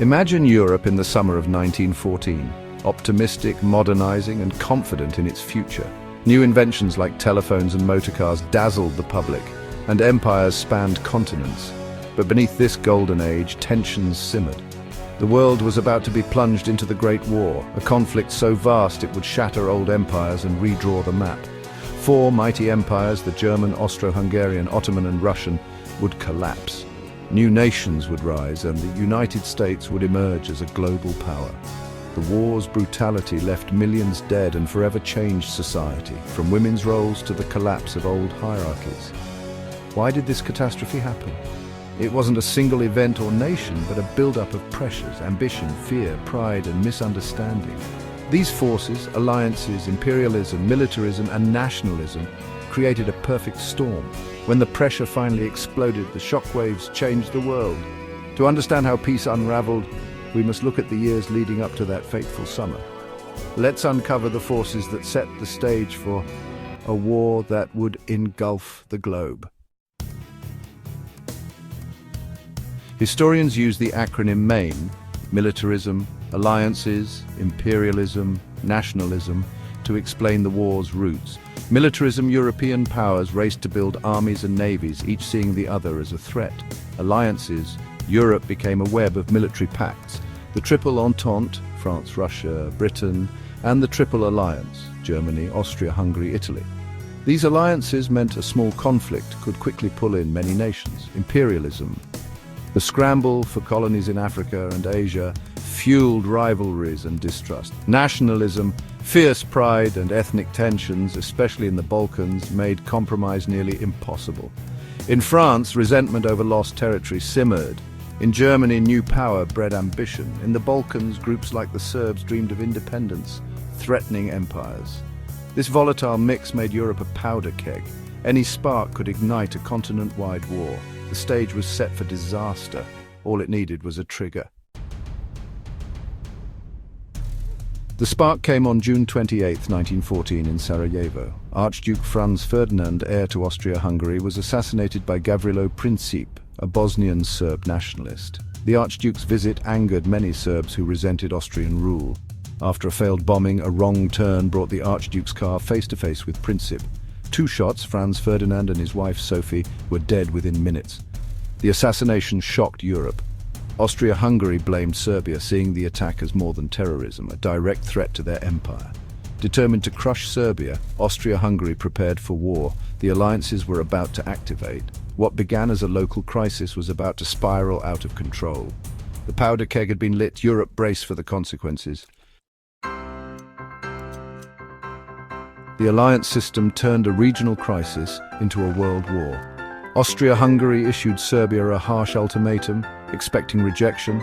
Imagine Europe in the summer of 1914, optimistic, modernizing, and confident in its future. New inventions like telephones and motorcars dazzled the public, and empires spanned continents. But beneath this golden age, tensions simmered. The world was about to be plunged into the Great War, a conflict so vast it would shatter old empires and redraw the map. Four mighty empires, the German, Austro-Hungarian, Ottoman, and Russian, would collapse. New nations would rise, and the United States would emerge as a global power. The war's brutality left millions dead and forever changed society, from women's roles to the collapse of old hierarchies. Why did this catastrophe happen? It wasn't a single event or nation, but a build-up of pressures, ambition, fear, pride, and misunderstanding. These forces, alliances, imperialism, militarism, and nationalism created a perfect storm. When the pressure finally exploded, the shockwaves changed the world. To understand how peace unraveled, we must look at the years leading up to that fateful summer. Let's uncover the forces that set the stage for a war that would engulf the globe. Historians use the acronym MAIN, militarism, alliances, imperialism, nationalism, to explain the war's roots. Militarism, European powers raced to build armies and navies, each seeing the other as a threat. Alliances, Europe became a web of military pacts. The Triple Entente, France, Russia, Britain, and the Triple Alliance, Germany, Austria, Hungary, Italy. These alliances meant a small conflict could quickly pull in many nations. Imperialism, the scramble for colonies in Africa and Asia, fueled rivalries and distrust. Nationalism, fierce pride and ethnic tensions, especially in the Balkans, made compromise nearly impossible. In France, resentment over lost territory simmered. In Germany, new power bred ambition. In the Balkans, groups like the Serbs dreamed of independence, threatening empires. This volatile mix made Europe a powder keg. Any spark could ignite a continent-wide war. The stage was set for disaster. All it needed was a trigger. The spark came on June 28, 1914, in Sarajevo. Archduke Franz Ferdinand, heir to Austria-Hungary, was assassinated by Gavrilo Princip, a Bosnian Serb nationalist. The Archduke's visit angered many Serbs who resented Austrian rule. After a failed bombing, a wrong turn brought the Archduke's car face-to-face with Princip. Two shots, Franz Ferdinand and his wife Sophie were dead within minutes. The assassination shocked Europe. Austria-Hungary blamed Serbia, seeing the attack as more than terrorism, a direct threat to their empire. Determined to crush Serbia, Austria-Hungary prepared for war. The alliances were about to activate. What began as a local crisis was about to spiral out of control. The powder keg had been lit. Europe braced for the consequences. The alliance system turned a regional crisis into a world war. Austria-Hungary issued Serbia a harsh ultimatum, expecting rejection.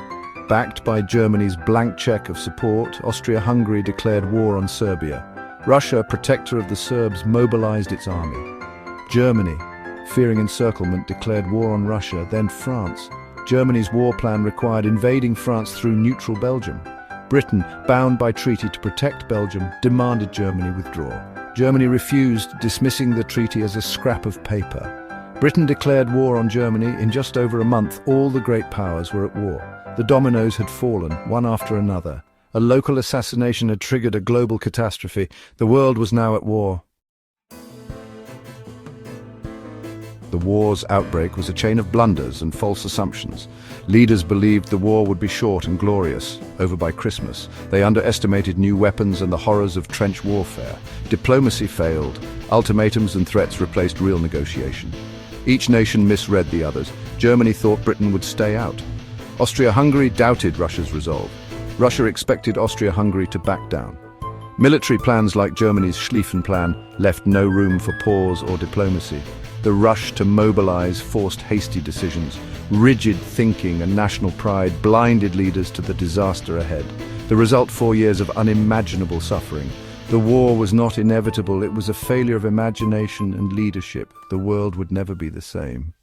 Backed by Germany's blank check of support, Austria-Hungary declared war on Serbia. Russia, protector of the Serbs, mobilized its army. Germany, fearing encirclement, declared war on Russia, then France. Germany's war plan required invading France through neutral Belgium. Britain, bound by treaty to protect Belgium, demanded Germany withdraw. Germany refused, dismissing the treaty as a scrap of paper. Britain declared war on Germany. In just over a month, all the great powers were at war. The dominoes had fallen, one after another. A local assassination had triggered a global catastrophe. The world was now at war. The war's outbreak was a chain of blunders and false assumptions. Leaders believed the war would be short and glorious, over by Christmas. They underestimated new weapons and the horrors of trench warfare. Diplomacy failed. Ultimatums and threats replaced real negotiation. Each nation misread the others. Germany thought Britain would stay out. Austria-Hungary doubted Russia's resolve. Russia expected Austria-Hungary to back down. Military plans like Germany's Schlieffen Plan left no room for pause or diplomacy. The rush to mobilize forced hasty decisions. Rigid thinking and national pride blinded leaders to the disaster ahead. The result, 4 years of unimaginable suffering. The war was not inevitable, it was a failure of imagination and leadership. The world would never be the same.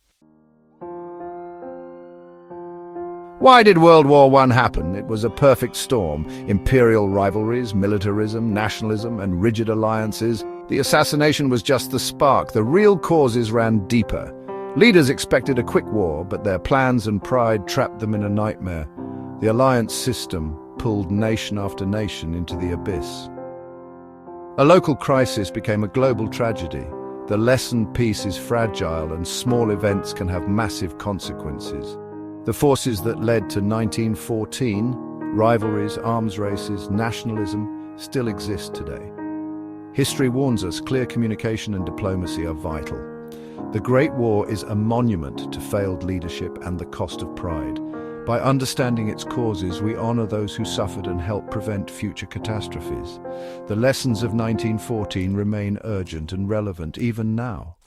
Why did World War I happen? It was a perfect storm. Imperial rivalries, militarism, nationalism, and rigid alliances. The assassination was just the spark. The real causes ran deeper. Leaders expected a quick war, but their plans and pride trapped them in a nightmare. The alliance system pulled nation after nation into the abyss. A local crisis became a global tragedy. The lesson peace is fragile and small events can have massive consequences. The forces that led to 1914, rivalries, arms races, nationalism, still exist today. History warns us clear communication and diplomacy are vital. The Great War is a monument to failed leadership and the cost of pride. By understanding its causes, we honor those who suffered and help prevent future catastrophes. The lessons of 1914 remain urgent and relevant even now.